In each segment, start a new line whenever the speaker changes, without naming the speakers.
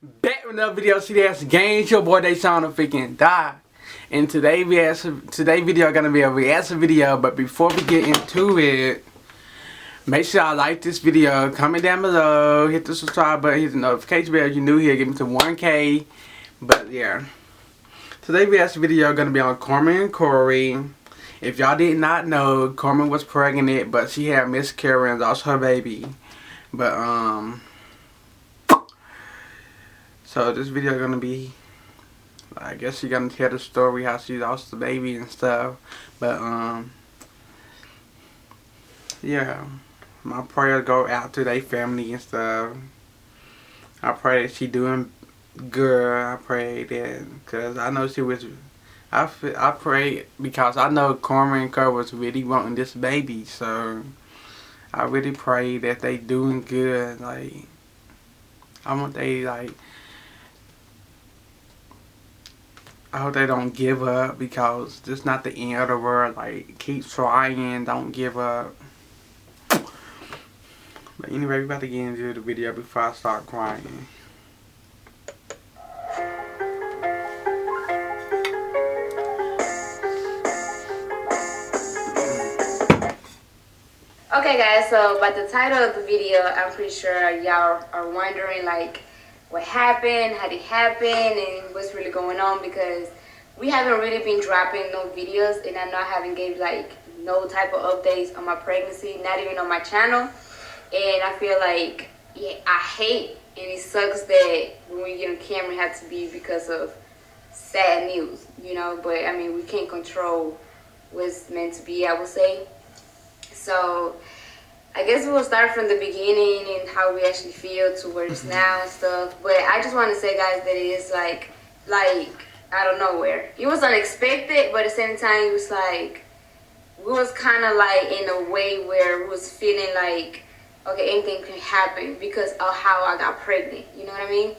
Back with another video. See, that's games. Your boy they sound to freaking die. And today video gonna be a reaction video. But before we get into it, make sure y'all like this video, comment down below, hit the subscribe button, hit the notification bell if you're new here, get me to 1K. But yeah, today's reaction video gonna be on Carmen and Corey. If y'all did not know, Carmen was pregnant, but she had miscarriage and lost her baby. But so this video gonna be, I guess she's gonna tell the story how she lost the baby and stuff. But yeah, my prayers go out to their family and stuff. I pray that she doing good. I pray that, cause I know she was. I pray because I know Carmen and Kurt was really wanting this baby, so I really pray that they doing good. Like, I want they like. I hope they don't give up, because this is not the end of the world. Like, keep trying, don't give up. But anyway, we about to get into the video before I start crying.
Okay guys, so by the title of the video, I'm pretty sure y'all are wondering like what happened, how did it happen, and what's really going on, because we haven't really been dropping no videos, and I know I haven't gave like no type of updates on my pregnancy, not even on my channel. And I feel like, yeah, I hate and it sucks that when we get on camera it has to be because of sad news, you know, but I mean we can't control what's meant to be, I would say. So I guess we'll start from the beginning and how we actually feel to where it's now and stuff. But I just want to say, guys, that it is like out of nowhere. It was unexpected, but at the same time, it was like we was kind of like in a way where we was feeling like, okay, anything can happen because of how I got pregnant. You know what I mean?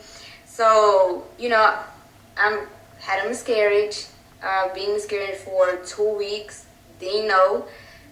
So, you know, I had a miscarriage. Being miscarried for 2 weeks. Didn't know.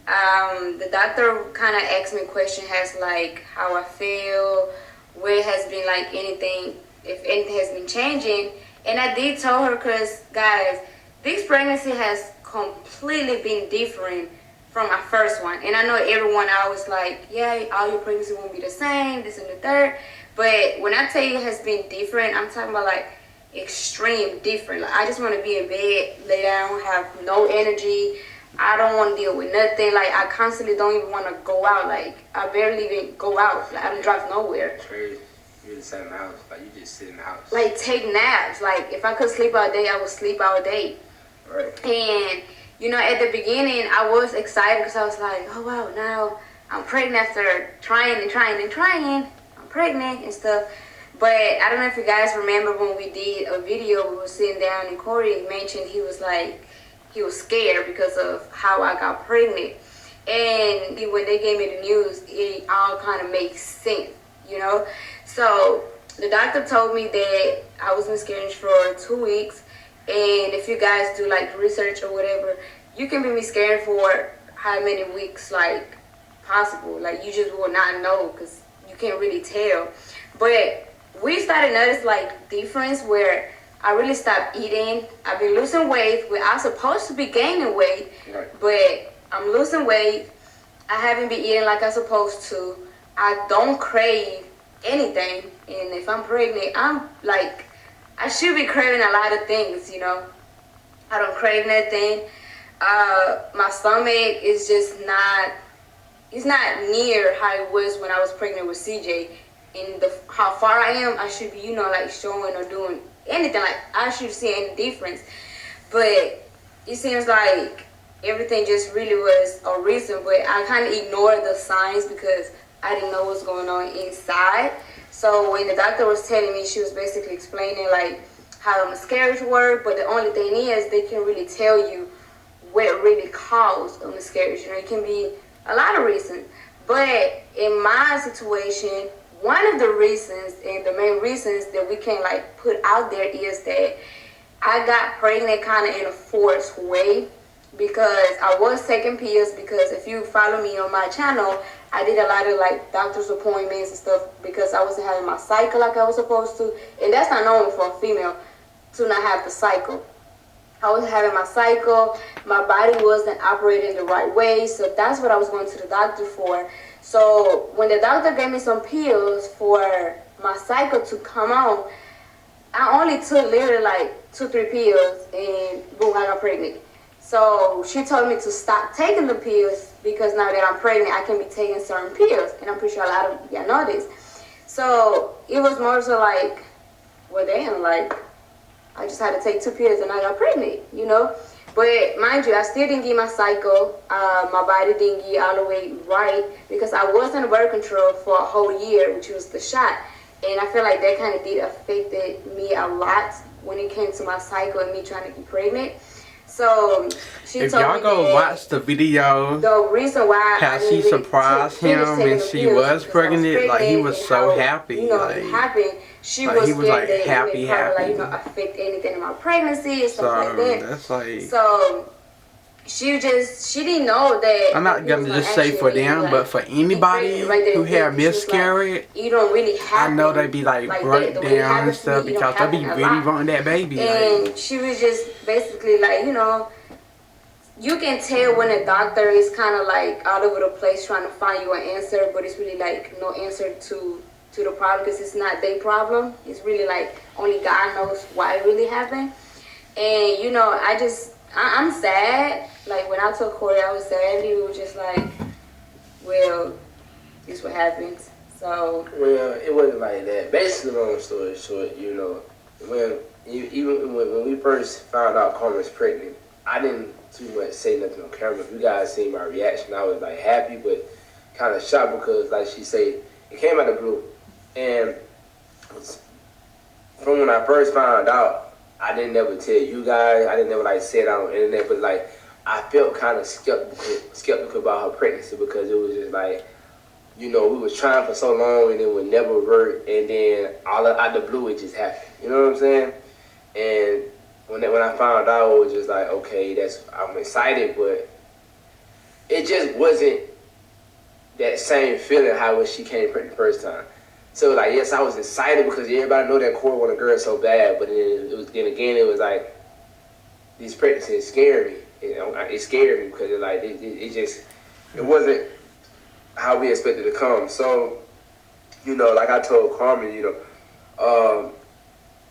The doctor kind of asked me a question, has like how I feel, where it has been like anything, if anything has been changing. And I did tell her, because guys, this pregnancy has completely been different from my first one. And I know everyone always like, yeah, all your pregnancy won't be the same, this and the third. But when I tell you it has been different, I'm talking about like extreme different. Like, I just want to be in bed, lay down, have no energy. I don't want to deal with nothing. Like, I constantly don't even want to go out. Like, I barely even go out. Like, I don't drive nowhere.
Crazy. You just sit in the house. Like, you just sit in the house.
Like, take naps. Like, if I could sleep all day, I would sleep all day.
Right.
And, you know, at the beginning, I was excited because I was like, oh, wow, now I'm pregnant after trying and trying and trying. I'm pregnant and stuff. But I don't know if you guys remember when we did a video, we were sitting down and Corey mentioned he was like, he was scared because of how I got pregnant. And when they gave me the news, it all kind of makes sense, you know? So the doctor told me that I was miscarriage for 2 weeks. And if you guys do like research or whatever, you can be miscarried for how many weeks like possible. Like, you just will not know because you can't really tell. But we started notice like difference where I really stopped eating. I've been losing weight where I'm supposed to be gaining weight,
Right.
but I'm losing weight. I haven't been eating like I'm supposed to. I don't crave anything. And if I'm pregnant, I'm like, I should be craving a lot of things, you know. I don't crave nothing. My stomach is just not, it's not near how it was when I was pregnant with CJ. And how far I am, I should be, you know, like showing or doing anything, like I should see any difference. But it seems like everything just really was a reason, but I kind of ignored the signs because I didn't know what's going on inside. So when the doctor was telling me, she was basically explaining like how a miscarriage work, but the only thing is they can really tell you what really caused a miscarriage. You know, it can be a lot of reasons, but in my situation, one of the reasons and the main reasons that we can like put out there is that I got pregnant kind of in a forced way, because I was taking pills. Because if you follow me on my channel, I did a lot of like doctor's appointments and stuff because I wasn't having my cycle like I was supposed to. And that's not normal for a female to not have the cycle. I was having my cycle, my body wasn't operating the right way, so that's what I was going to the doctor for. So when the doctor gave me some pills for my cycle to come on, I only took literally like 2-3 pills and boom, I got pregnant. So she told me to stop taking the pills because now that I'm pregnant, I can be taking certain pills. And I'm pretty sure a lot of y'all know this. So it was more so like, well damn, like, I just had to take 2 pills and I got pregnant, you know. But mind you, I still didn't get my cycle. My body didn't get all the way right because I was on birth control for a whole year, which was the shot. And I feel like that kind of did affected me a lot when it came to my cycle and me trying to get pregnant. So she
if
told
y'all
me
go
that
watch the video,
the reason why
how
I
she
didn't really
surprised
finish
him
taking
and
the
she
pills
was
because I
pregnant, like he was
and
so
how,
happy.
You know,
Like,
it happened. She
like,
was
he was
scared
like
that
happy,
it would probably, like, you know,
happy.
affect anything in my pregnancy and stuff like
So
that.
that's like,
So she didn't know that.
I'm not gonna just say for them, but for anybody who have miscarried,
you don't really have.
I know they be like broke down and stuff because they be really wanting that baby.
And
like,
she was just basically like, you know, you can tell when a doctor is kind of like all over the place trying to find you an answer, but it's really like no answer to the problem because it's not their problem. It's really like only God knows why it really happened. And you know, I'm sad. Like when I told Corey I was sad, he was just like, well, this is what happens. So
Well, it wasn't like that. Basically, long story short, you know, even when we first found out Carmen was pregnant, I didn't too much say nothing on camera. If you guys seen my reaction, I was like happy but kind of shocked because, like she said, it came out of the blue. And from when I first found out, I didn't ever tell you guys. I didn't ever like say it on the internet, but like I felt kind of skeptical about her pregnancy because it was just like, you know, we was trying for so long and it would never work, and then all out the blue it just happened. You know what I'm saying? And when I found out, it was just like, okay, I'm excited, but it just wasn't that same feeling how when she came pregnant the first time. So like, yes, I was excited because everybody know that Corey wanted a girl so bad, but then it was like these pregnancies scared me. You know, it scared me because it wasn't how we expected it to come. So, you know, like I told Carmen, you know,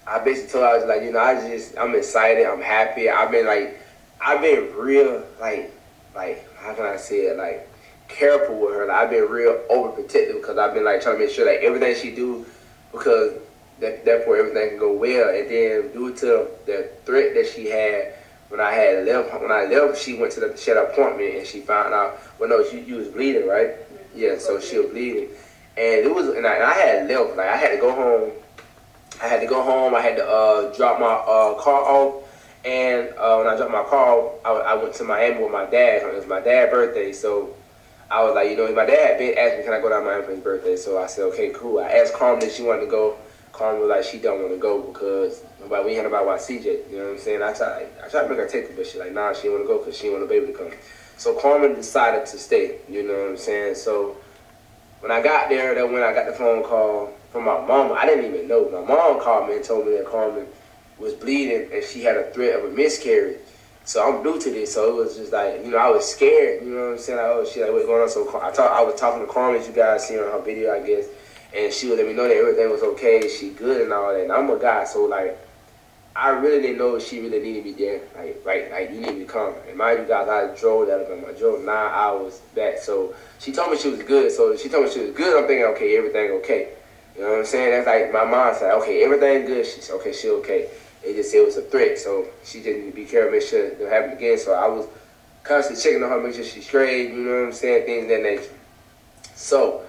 I basically told her, I was like, you know, I'm excited, I'm happy. I've been real, like, how can I say it, like, careful with her. Like, I've been real overprotective because I've been, like, trying to make sure that everything she do, because therefore everything can go well. And then due to the threat that she had when I left, she went to she had an appointment and she found out, well, no, you was bleeding, right? Yeah, so she was bleeding. And I had left, like, I had to go home. I had to drop my car off, and when I dropped my car off, I went to Miami with my dad. It was my dad's birthday, so I was like, you know, my dad asked me, can I go down to Miami for his birthday? So I said, okay, cool. I asked Carmen if she wanted to go. Carmen was like, she don't want to go because we ain't had nobody watch CJ. You know what I'm saying? I tried to make her take it, but she like, nah, she didn't want to go because she didn't want the baby to come. So Carmen decided to stay. You know what I'm saying? So when I got there, that's when I got the phone call from my mama. I didn't even know. My mom called me and told me that Carmen was bleeding and she had a threat of a miscarriage. So I'm new to this, so it was just like, you know, I was scared. You know what I'm saying? Like, oh shit, like, what's going on? So I was talking to Carmen, as you guys seen on her video, I guess, and she would let me know that everything was okay, she good and all that. And I'm a guy, so like, I really didn't know if she really needed me there. Like you need me to come. And mind you guys, I drove I drove 9 hours back. So she told me she was good. So she told me she was good. I'm thinking, okay, everything okay. You know what I'm saying? That's like my mind said, okay, everything good. She said, okay, she okay. They just said it was a threat. So she just need to be careful, make sure it don't happen again. So I was constantly checking on her, make sure she's straight. You know what I'm saying? Things of that nature. So,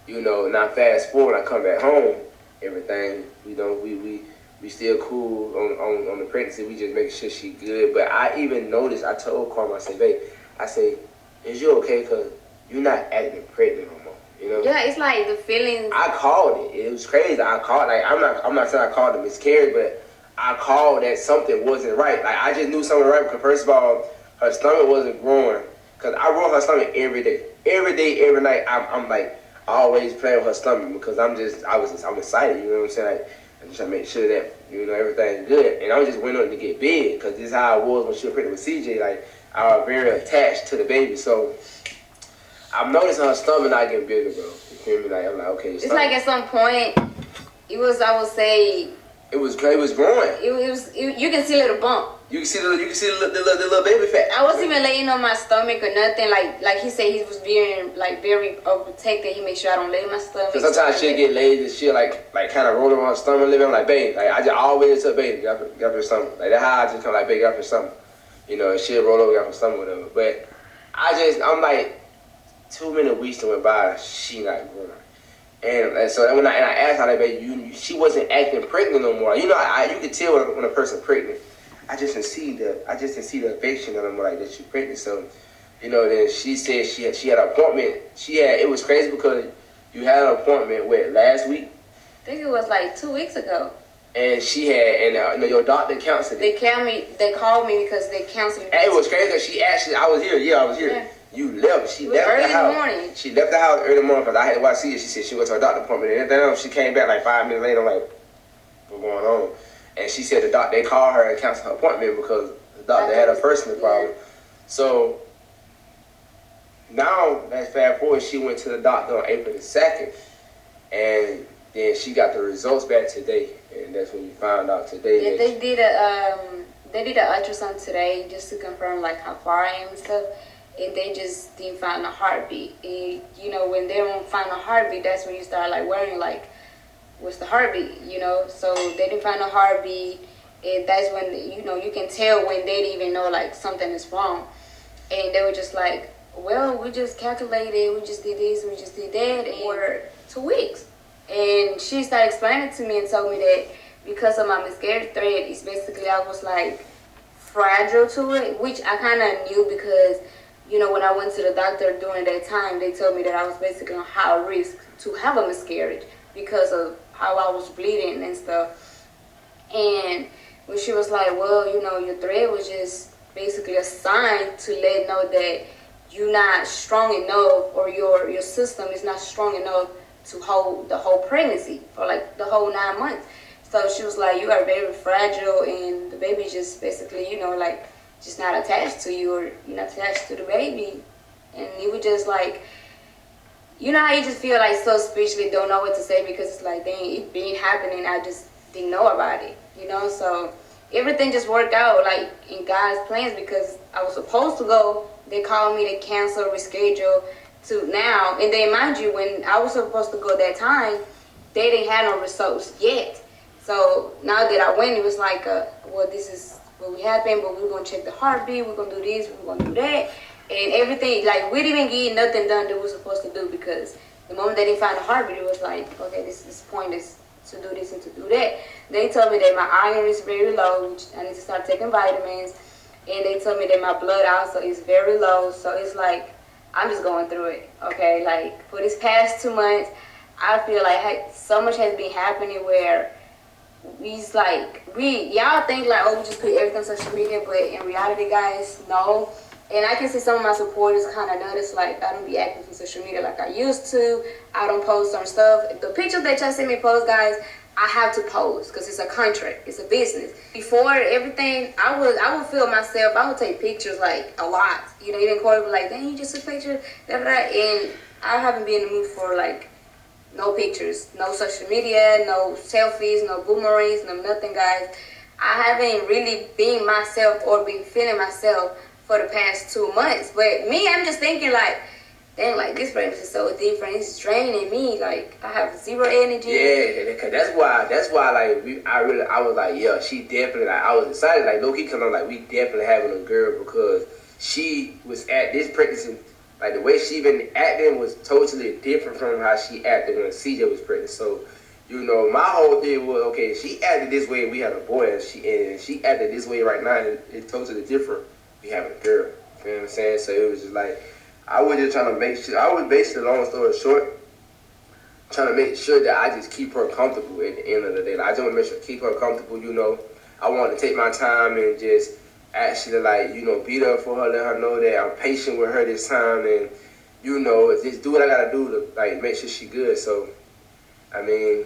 you know, now fast forward, I come back home, everything, you know, we still cool on the pregnancy. We just make sure she good. But I even noticed, I told Carmen, I said, babe, I say, is you okay? Because you're not acting pregnant no more. You know?
Yeah, it's like the feelings.
I called it. It was crazy. I called, like, I'm not saying I called it miscarriage, but I called that something wasn't right. Like, I just knew something right because, first of all, her stomach wasn't growing. Cause I roll her stomach every day, every night. I'm like always playing with her stomach because I'm excited. You know what I'm saying? Like, I'm just trying to make sure that everything's good. And I just went on to get big because this is how I was when she was pregnant with CJ. Like I was very attached to the baby, so I'm noticing her stomach not getting bigger, bro. You feel me? Like I'm like, okay.
It's like at some point, it was, I would say,
it was growing.
You can see a little bump.
You can see the little baby fat.
I wasn't even letting on my stomach or nothing. Like he said, he was very protected. He made sure I don't lay my stomach.
So sometimes she'll get lazy and she'll like kind of roll around her stomach a little bit. I'm like, babe, like I just always tell baby, get up your stomach. Like that's how I just come like, babe, get up your stomach. You know, and she'll roll over, get up her stomach with her. But I'm like, too many weeks went by, she not growing. And so when I asked her, like, baby, she wasn't acting pregnant no more. You know, you can tell when a person pregnant. I just didn't see the affection of them like that she pregnant. So, you know, then she said she had an appointment. It was crazy because you had an appointment last week.
I think it was like 2 weeks ago.
And she had your doctor counseled it.
They called me because they counseled me.
And it was crazy because she actually, I was here. Yeah, I was here. Yeah. You left. She left the house. Early in the morning. She left the house early in the morning because I had to watch it. She said she went to her doctor appointment and everything else. She came back like 5 minutes later. I'm like, what's going on? And she said they called her and canceled her appointment because the doctor had a personal problem. So now, let's fast forward, she went to the doctor on April the 2nd. And then she got the results back today. And that's when we found out today.
Yeah, they did an ultrasound today just to confirm like how far I am and stuff. And they just didn't find a heartbeat. And, you know, when they don't find a heartbeat, that's when you start like worrying like, what's the heartbeat, you know? So they didn't find a heartbeat, and that's when, you know, you can tell when they didn't even know like something is wrong. And they were just like, well, we just calculated, we just did this, we just did that, and for 2 weeks. And she started explaining to me and told me that because of my miscarriage thread, it's basically I was like fragile to it, which I kind of knew because, you know, when I went to the doctor during that time, they told me that I was basically on high risk to have a miscarriage because of how I was bleeding and stuff. And when she was like, well, you know, your thread was just basically a sign to let know that you're not strong enough, or your system is not strong enough to hold the whole pregnancy for like the whole 9 months. So she was like, you are very fragile, and the baby just basically, you know, like just not attached to you, or you're not attached to the baby. And it was just like, you know how you just feel like so spiritually don't know what to say because it's like, dang, it been happening, I just didn't know about it, you know? So everything just worked out like in God's plans because I was supposed to go. They called me to cancel, reschedule to now. And then mind you, when I was supposed to go that time, they didn't have no results yet. So now that I went, it was like, well, this is what we happened, but we're going to check the heartbeat, we're going to do this, we're going to do that. And everything, like, we didn't even get nothing done that we were supposed to do because the moment they didn't find a heartbeat, it was like, okay, this point is to do this and to do that. They told me that my iron is very low, which I need to start taking vitamins. And they told me that my blood also is very low. So it's like, I'm just going through it, okay? Like, for this past 2 months, I feel like so much has been happening where y'all think like, oh, we just put everything on social media, but in reality, guys, no. And I can see some of my supporters kind of notice, like, I don't be active on social media like I used to. I don't post some stuff. The pictures that y'all see me post, guys, I have to post because it's a contract. It's a business. Before everything, I would feel myself. I would take pictures, like, a lot. You know, even Corey would be like, dang, you just took pictures, da, da, da. And I haven't been in the mood for, like, no pictures, no social media, no selfies, no boomerangs, no nothing, guys. I haven't really been myself or been feeling myself for the past 2 months. But me, I'm just thinking like, dang, like this pregnancy is so different. It's draining me. Like I have zero energy.
Yeah, because that's why like I was like, yeah, she definitely, like I was excited, like low key, cause I'm like, we definitely having a girl because she was at this pregnancy, like the way she been acting was totally different from how she acted when CJ was pregnant. So, you know, my whole thing was, okay, she acted this way, we had a boy, and she acted this way right now, and it's totally different. We having a girl, you know what I'm saying? So it was just like, I was just trying to make sure, I was basically, long story short, trying to make sure that I just keep her comfortable at the end of the day. Like, I just want to make sure keep her comfortable, you know. I want to take my time and just actually like, you know, beat up for her, let her know that I'm patient with her this time, and you know, just do what I gotta do to like make sure she good. So, I mean,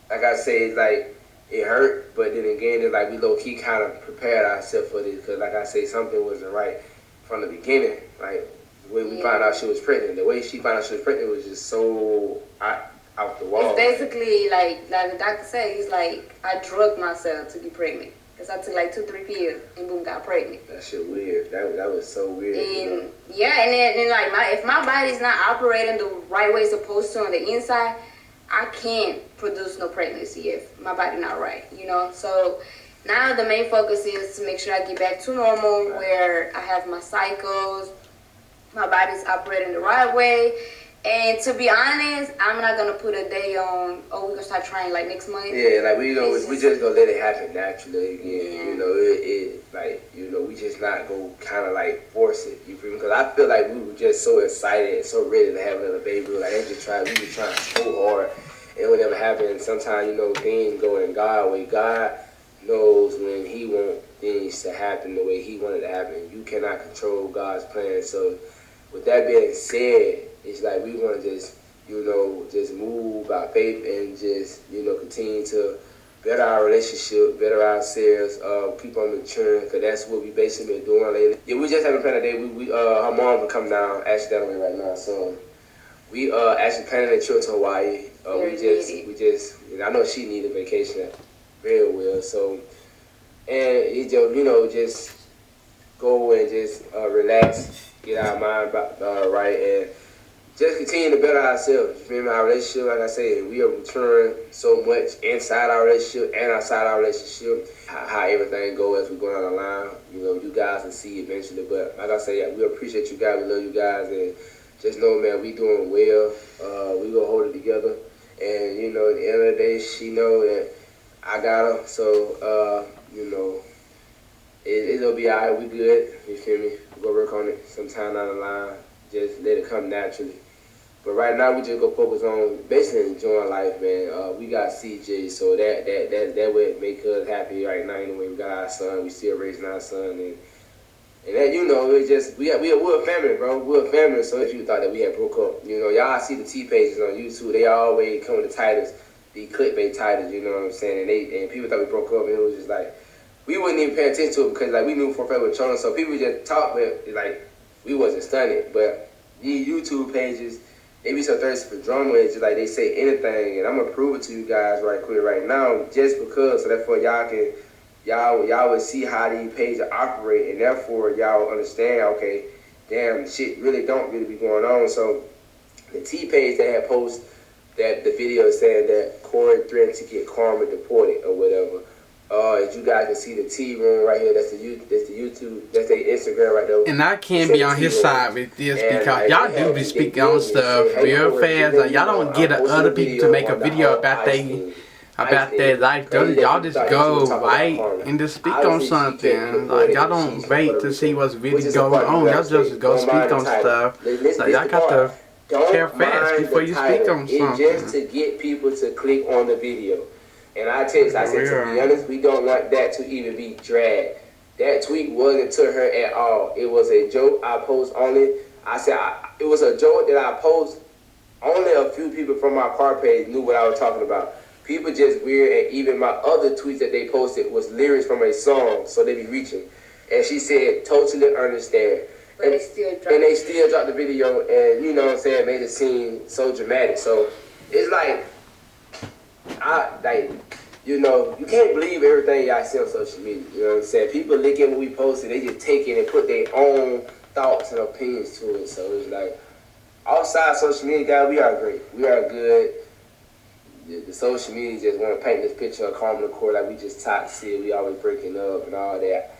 like I say, it's like it hurt, but then again, it's like we low key kind of prepared ourselves for this, because like I say, something wasn't right from the beginning. Like the way we found out she was pregnant, the way she found out she was pregnant was just so out the wall.
It's basically like the doctor said, he's like, I drugged myself to get pregnant. Because I took like 2-3 pills and boom, got pregnant.
That shit weird. That was so weird.
And
you know?
yeah, and then like if my body's not operating the right way it's supposed to on the inside, I can't produce no pregnancy if my body not right, you know. So now the main focus is to make sure I get back to normal, where I have my cycles, my body's operating the right way. And to be honest, I'm not gonna put a day on, oh, we're gonna start trying like next month.
Yeah, like we just gonna let it happen naturally again.
Yeah.
You know, it like, you know, we just not gonna kind of like force it. You feel me? Because I feel like we were just so excited and so ready to have another baby. We were like, we were trying so hard, and it would never happen. Sometimes, you know, things go in God's way. God knows when He wants things to happen the way He wanted to happen. You cannot control God's plan. So, with that being said, it's like we want to just, you know, just move by faith and just, you know, continue to better our relationship, better ourselves, keep on maturing, because that's what we basically been doing lately. Yeah, we just haven't planned a day. Her mom will come down, actually that way right now. So we actually planning a trip to Hawaii. We just, I know she needed vacation very well. So, and it just, you know, just go and just relax, get our mind right, and just continue to better ourselves. You feel me? Our relationship, like I said, we are maturing so much inside our relationship and outside our relationship. How everything goes as we go down the line, you know, you guys will see eventually. But like I say, we appreciate you guys. We love you guys, and just know, man, we doing well. We gonna hold it together. And you know, at the end of the day, she know that I got her. So you know, it'll be alright. We good. You feel me? We go work on it sometime down the line. Just let it come naturally. But right now we just go focus on basically enjoying life, man. We got CJ, so that would make us happy right now. Anyway, we got our son. We still raising our son, and that, you know, it's just we're a family, bro. We're a family. So if you thought that we had broke up, you know, y'all see the T pages on YouTube. They always come with the titles, the clickbait titles. You know what I'm saying? And people thought we broke up, and it was just like we wouldn't even pay attention to it, because like we knew for a fact we were trolling. So people just talk, but like we wasn't stunned. But these YouTube pages, they be so thirsty for drama. It's just like they say anything, and I'm gonna prove it to you guys right quick right now, just because, so therefore y'all will see how these pages operate, and therefore y'all will understand, okay, damn, shit really don't really be going on. So the T page that had posted that the video saying that Corey threatened to get Carmen deported or whatever. As you guys can see the T room right here, that's the YouTube, that's the Instagram right there.
And I can't be on his side with this, because y'all do be speaking on stuff real fast. Like, y'all don't get other people to make a video about their life. Y'all just go right and just speak on something. Like, y'all don't wait to see what's really going on. Y'all just go speak on stuff. Like, y'all got to care fast before you speak on something.
It's just to get people to click on the video. And I said, to be honest, we don't want that to even be dragged. That tweet wasn't to her at all. It was a joke I post only. I said, it was a joke that I post. Only a few people from my car page knew what I was talking about. People just weird, and even my other tweets that they posted was lyrics from a song, so they be reaching. And she said, totally understand.
But they
still dropped the video, and you know what I'm saying, made it seem so dramatic. So it's like, you know, you can't believe everything y'all see on social media. You know what I'm saying? People look at what we posted, they just take it and put their own thoughts and opinions to it. So it's like, outside social media, guys, we are great. We are good. The social media just want to paint this picture of Carmen and Corey like we just toxic, we always breaking up and all that.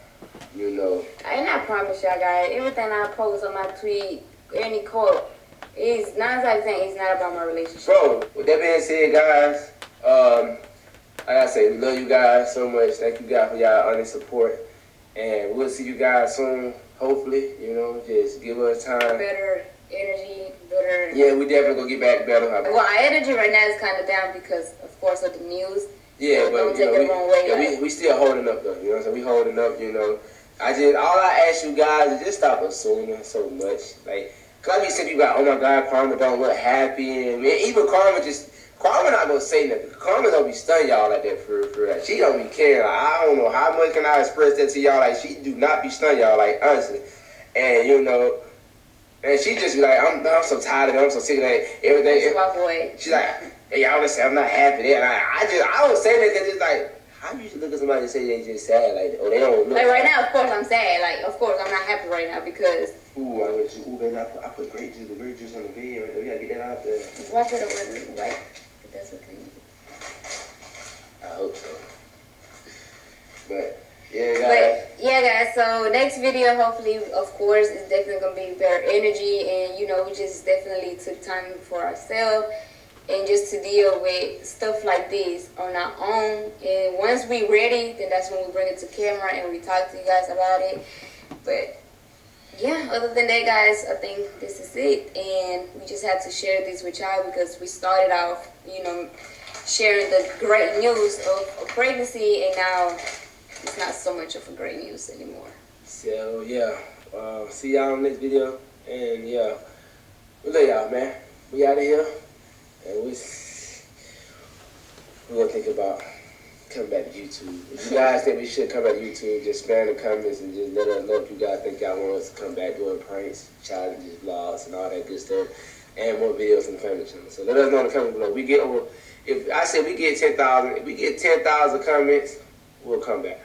You know.
And I promise y'all guys, everything I post on my tweet, any quote, is 9 times out of 10, it's not about my relationship.
So, with that being said, guys, like I say, we love you guys so much. Thank you guys for y'all honest support. And we'll see you guys soon, hopefully. You know, just give us time.
Better energy, better.
Yeah, we definitely gonna get back better.
Well, our energy right now is kind of down because, of course, of the news.
Yeah,
so
but
don't take it the wrong way.
Yeah, we still holding up though. You know what I'm saying? We holding up. You know, all I ask you guys is just stop assuming so much. Like, cause I be seeing people like, oh my God, Carmen don't look happy, and man, even Carmen not gonna say nothing. Carmen don't be stunning y'all like that for that. She don't be caring. Like, I don't know how much can I express that to y'all. Like, she do not be stunning y'all, like, honestly. And you know, and she just be like, I'm so tired of it. I'm so sick of that everything.
My boy.
She's like, hey, y'all just say I'm not happy there. And I don't say that because it's like, how you look at somebody and say they just sad, like, or they don't look.
Like right now, of course I'm sad. Like, of course I'm not happy right now because.
Ooh, baby, I put grape juice on the bed right there. We gotta get that out there.
Walk it over, right? That's okay.
I hope so. But yeah, guys. So next video, hopefully, of course, is definitely gonna be better energy, and you know, we just definitely took time for ourselves and just to deal with stuff like this on our own. And once we ready, then that's when we bring it to camera and we talk to you guys about it. But yeah, other than that, guys, I think this is it, and we just had to share this with y'all because we started off, you know, sharing the great news of pregnancy, and now it's not so much of a great news anymore. So yeah, see y'all in the next video, and yeah, we love y'all, man. We out of here, and we're gonna think about coming back to YouTube. If you guys think we should come back to YouTube, just spam in the comments and just let us know if you guys think y'all want us to come back doing pranks, challenges, vlogs, and all that good stuff, and more videos from the family channel. So let us know in the comments below. If I say we get 10,000, if we get 10,000 comments, we'll come back.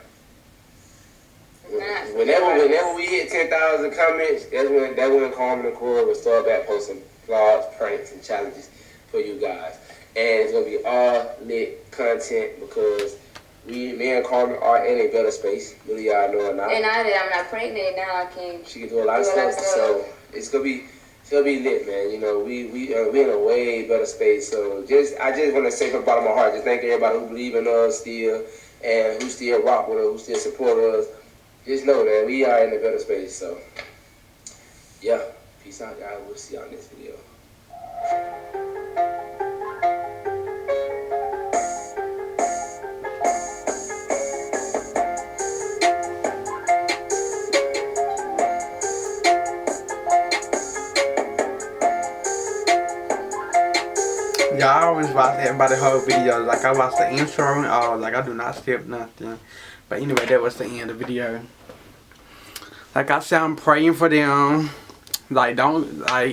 Whenever we hit 10,000 comments, that's when Carmen and Cora will start back posting vlogs, pranks, and challenges for you guys. And it's gonna be all lit content because me and Carmen are in a better space. Whether y'all know or not.
And now that I'm not pregnant, now I can.
She can do a lot of stuff. So it's gonna be lit, man. You know, we in a way better space. So I just want to say from the bottom of my heart, just thank everybody who believe in us still and who still rock with us, who still support us. Just know that we are in a better space. So yeah, peace out, guys. We'll see y'all in this video.
Yeah, I always watch everybody whole video. Like I watched the intro and all. Like I do not skip nothing. But anyway, that was the end of the video. Like I said, I'm praying for them. Like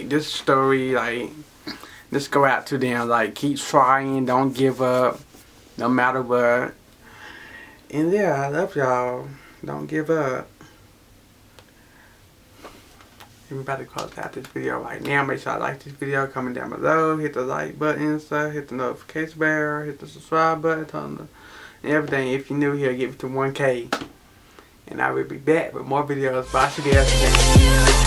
this story. Like just go out to them. Like keep trying. Don't give up. No matter what. And yeah, I love y'all. Don't give up. Everybody close out this video right now. Make sure I like this video. Comment down below. Hit the like button and stuff. Hit the notification bell. Hit the subscribe button. And everything. If you're new here, get it to 1K. And I will be back with more videos. Bye, CBS.